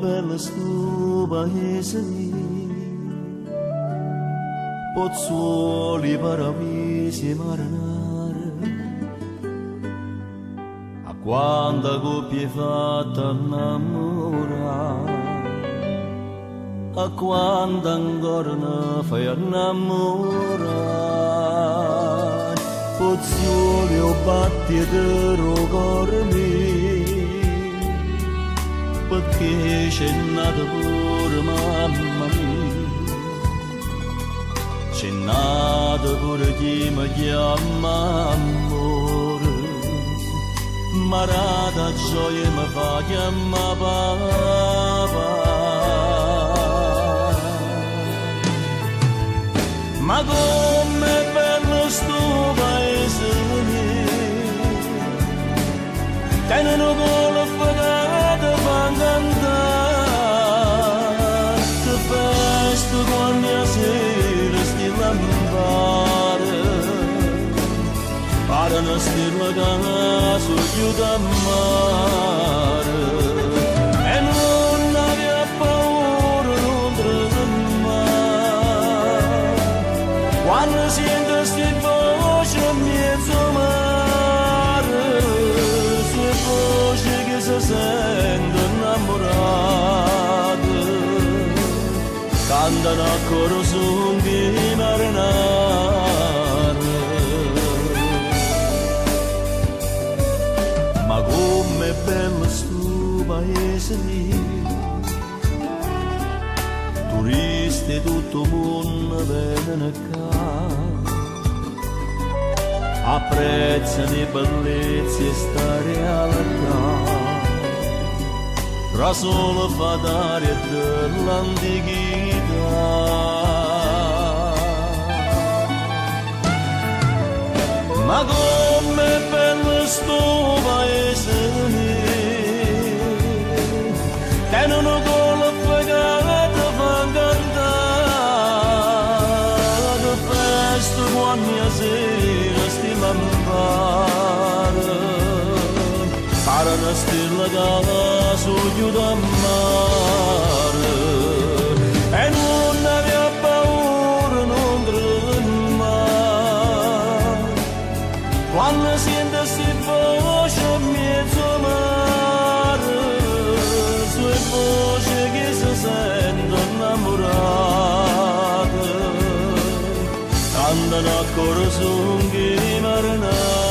bella sto paese pozzuoli paravisi marinare a quanta coppia fatta innamorare a quanta ancora ne fai innamorare pozzuoli o batti del cuore mio perché c'è nata pure mamma mia c'è nata pure chi mi chiama amore marata gioia mi fa chiamare papà ma com'è bello sto paese mio che non vuole affogare fa cantare che festa quando la sera sti lampare pare una stella che su chiude a mare e non aveva paura non tremare quando sente sti voci in mezzo mare sue voci che si sente innamorate cantano ancora su di marinare ma com'è bello sto paese mio turisti tutto il mondo vengono qua apprezzano le bellezze e sta realtà tra solo fatare dell'antichità ma com'è bello sto paese mio che non ho collo pagato fa cantare che festa quando la sera sti lampare pare una stella che su chiude a mare e non aveva paura non tremare quando sente sti voci in mezzo mare sue voci che si sentono innamorate cantano ancora su chi marinare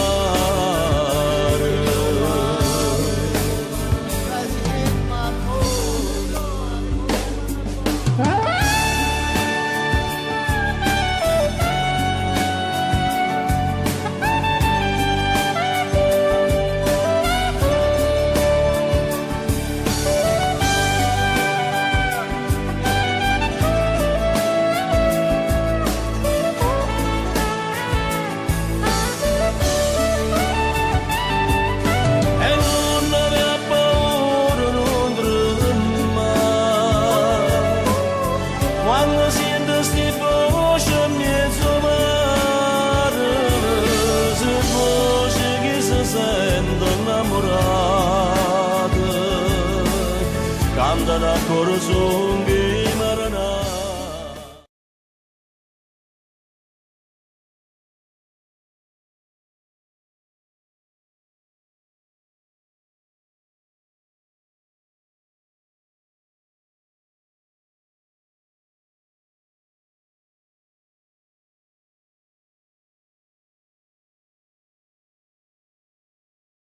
quando sento sti voci in mezzo mare se voci che si sentono innamorate cantano ancora su chi marinare